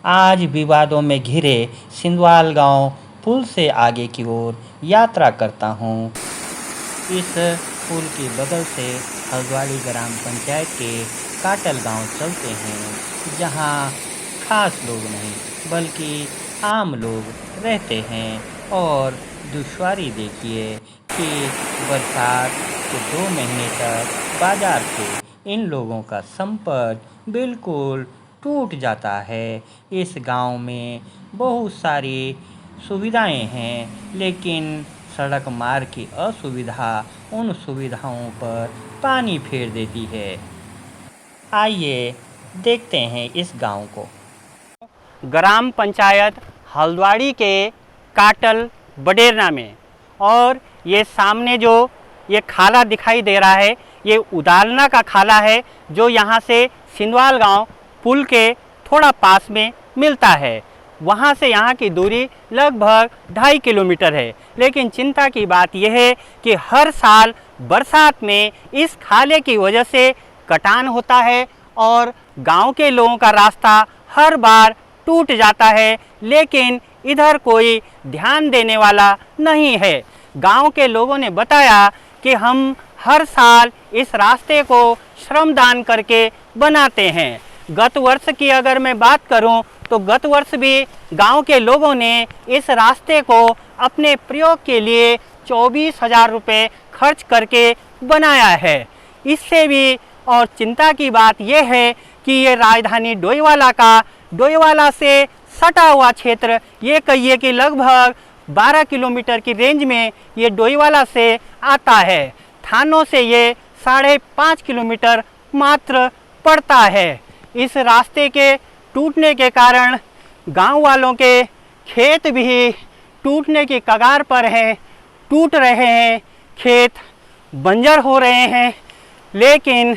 आज विवादों में घिरे सिंधवाल गांव पुल से आगे की ओर यात्रा करता हूं। इस पुल के बगल से हल्द्वाड़ी ग्राम पंचायत के काटल गांव चलते हैं, जहां खास लोग नहीं बल्कि आम लोग रहते हैं। और दुश्वारी देखिए कि बरसात के 2 महीने तक बाजार से इन लोगों का संपर्क बिल्कुल टूट जाता है। इस गांव में बहुत सारी सुविधाएं हैं, लेकिन सड़क मार्ग की असुविधा उन सुविधाओं पर पानी फेर देती है। आइए देखते हैं इस गांव को। ग्राम पंचायत हल्द्वाड़ी के काटल बडेरना में, और ये सामने जो ये खाला दिखाई दे रहा है, ये उदालना का खाला है, जो यहाँ से सिंधवाल गांव पुल के थोड़ा पास में मिलता है। वहाँ से यहाँ की दूरी लगभग 2.5 किलोमीटर है। लेकिन चिंता की बात यह है कि हर साल बरसात में इस खाले की वजह से कटान होता है और गांव के लोगों का रास्ता हर बार टूट जाता है, लेकिन इधर कोई ध्यान देने वाला नहीं है। गांव के लोगों ने बताया कि हम हर साल इस रास्ते को श्रमदान करके बनाते हैं। गत वर्ष की अगर मैं बात करूं तो गत वर्ष भी गांव के लोगों ने इस रास्ते को अपने प्रयोग के लिए 24,000 रुपये खर्च करके बनाया है। इससे भी और चिंता की बात यह है कि ये राजधानी डोईवाला से सटा हुआ क्षेत्र, ये कहिए कि लगभग 12 किलोमीटर की रेंज में ये डोईवाला से आता है। थानों से ये 5.5 किलोमीटर मात्र पड़ता है। इस रास्ते के टूटने के कारण गांव वालों के खेत भी टूटने की कगार पर हैं, टूट रहे हैं, खेत बंजर हो रहे हैं। लेकिन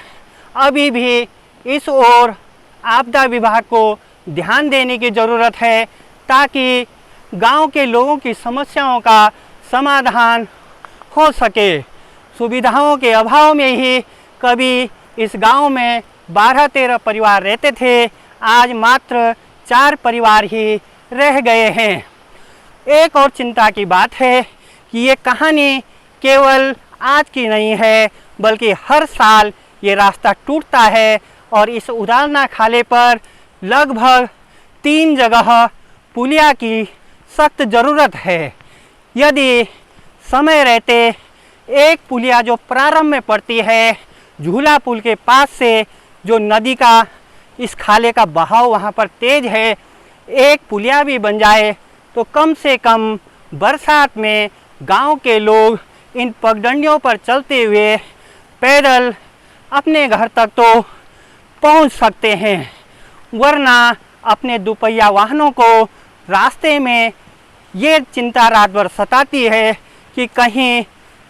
अभी भी इस ओर आपदा विभाग को ध्यान देने की ज़रूरत है, ताकि गांव के लोगों की समस्याओं का समाधान हो सके। सुविधाओं के अभाव में ही कभी इस गांव में 12-13 परिवार रहते थे, आज मात्र 4 परिवार ही रह गए हैं। एक और चिंता की बात है कि ये कहानी केवल आज की नहीं है, बल्कि हर साल ये रास्ता टूटता है और इस उदालना खाले पर लगभग 3 जगह पुलिया की सख्त ज़रूरत है। यदि समय रहते एक पुलिया जो प्रारंभ में पड़ती है झूला पुल के पास से, जो नदी का इस खाले का बहाव वहाँ पर तेज है, एक पुलिया भी बन जाए तो कम से कम बरसात में गांव के लोग इन पगडंडियों पर चलते हुए पैदल अपने घर तक तो पहुंच सकते हैं, वरना अपने दुपहिया वाहनों को रास्ते में ये चिंता रात भर सताती है कि कहीं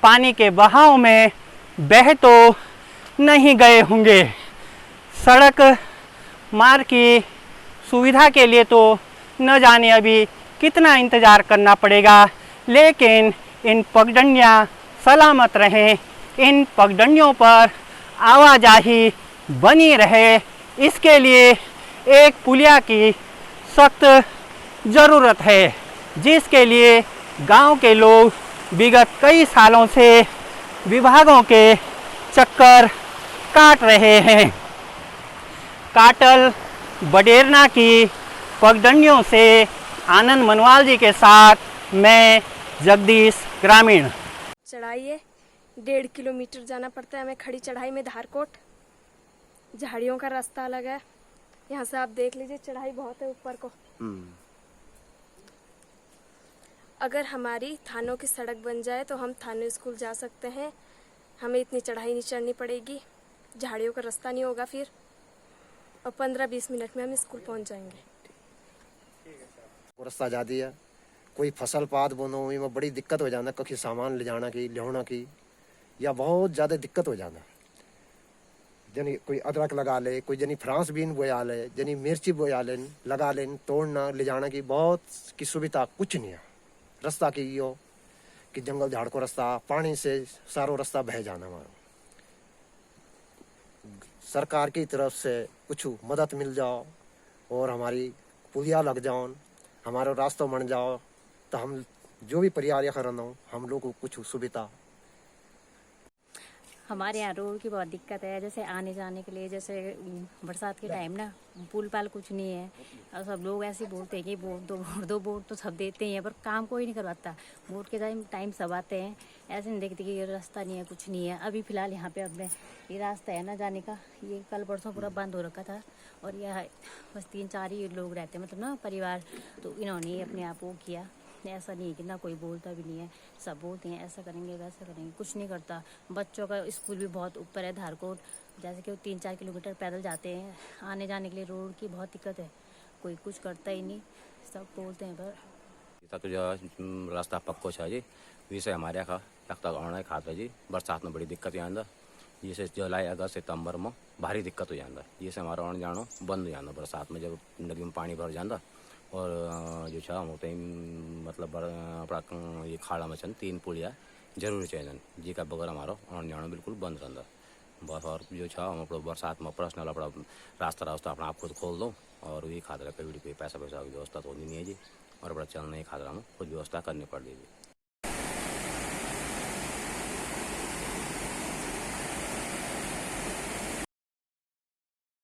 पानी के बहाव में बह तो नहीं गए होंगे। सड़क मार्ग की सुविधा के लिए तो न जाने अभी कितना इंतज़ार करना पड़ेगा, लेकिन इन पगडंडियाँ सलामत रहें, इन पगडंडियों पर आवाजाही बनी रहे, इसके लिए एक पुलिया की सख्त ज़रूरत है, जिसके लिए गांव के लोग विगत कई सालों से विभागों के चक्कर काट रहे हैं। काटल बडेरना की पगडंडियों से आनंद मनवाल जी के साथ मैं जगदीश ग्रामीण। चढ़ाई है, 1.5 किलोमीटर जाना पड़ता है हमें खड़ी चढ़ाई में। धारकोट झाड़ियों का रास्ता अलग है, यहाँ से आप देख लीजिए चढ़ाई बहुत है ऊपर को। अगर हमारी थानों की सड़क बन जाए तो हम थाने स्कूल जा सकते हैं, हमें इतनी चढ़ाई नहीं चढ़नी पड़ेगी, झाड़ियों का रास्ता नहीं होगा फिर, और 15-20 मिनट में हम स्कूल पहुंच जाएंगे। रास्ता ज़्यादा है, कोई फसल पात बोनो में बड़ी दिक्कत हो जाना, कभी सामान ले जाना की लिहोना की, या बहुत ज़्यादा दिक्कत हो जाना। जनी कोई अदरक लगा ले, कोई जनी फ्रांस बीन बोया ले, जनी मिर्ची बोया ले, लगा ले, तोड़ना ले जाना की बहुत की सुविधा कुछ नहीं है। रास्ता की यो कि जंगल झाड़ को रास्ता, पानी से सारो रास्ता बह जाना। हमारा सरकार की तरफ से कुछ मदद मिल जाओ और हमारी पुलिया लग जाओ, हमारा रास्ता बन जाओ, तो हम जो भी परियार करना हो हम लोग को कुछ सुविधा। हमारे यहाँ रोड की बहुत दिक्कत है, जैसे आने जाने के लिए, जैसे बरसात के टाइम ना पुल पाल कुछ नहीं है, और सब लोग ऐसे बोलते हैं कि वोट दो वोट तो सब देते हैं, पर काम कोई नहीं करवाता। वोट के टाइम सब आते हैं, ऐसे नहीं देखते कि ये रास्ता नहीं है, कुछ नहीं है। अभी फिलहाल यहाँ पे अब ये रास्ता है ना जाने का, ये कल परसों पूरा बंद हो रखा था, और यह बस 3-4 ही लोग रहते हैं, मतलब ना परिवार, तो इन्होंने अपने आप वो किया। ऐसा नहीं है कि ना कोई बोलता भी नहीं है, सब बोलते हैं ऐसा करेंगे वैसा करेंगे, कुछ नहीं करता। बच्चों का स्कूल भी बहुत ऊपर है धारकोट, जैसे कि वो 3-4 किलोमीटर पैदल जाते हैं, आने जाने के लिए रोड की बहुत दिक्कत है, कोई कुछ करता ही नहीं, सब बोलते हैं। पर तो रास्ता पक्को है जी, विषय हमारे यहाँ तक आने खातर जी बरसात में बड़ी दिक्कत आंदा, जैसे जुलाई अगस्त सितंबर में भारी दिक्कत हो जाता, जैसे हमारा आने जाना बंद हो जाता बरसात में, जब नदी में पानी भर जाता। और जो है होते मतलब अपना ये खाड़ा में 3 पुलिया जरूर चाहिए, जी का बगैर हमारा आने जाना बिल्कुल बंद रहता बस। और जो है हम अपना बरसात में पर्सनल अपना रास्ता अपना आप खुद खोल दो, और ये खातर कोई पैसा की व्यवस्था तो होनी नहीं है जी, और अपना चलने खातर हमें खुद व्यवस्था करनी पड़ रही है।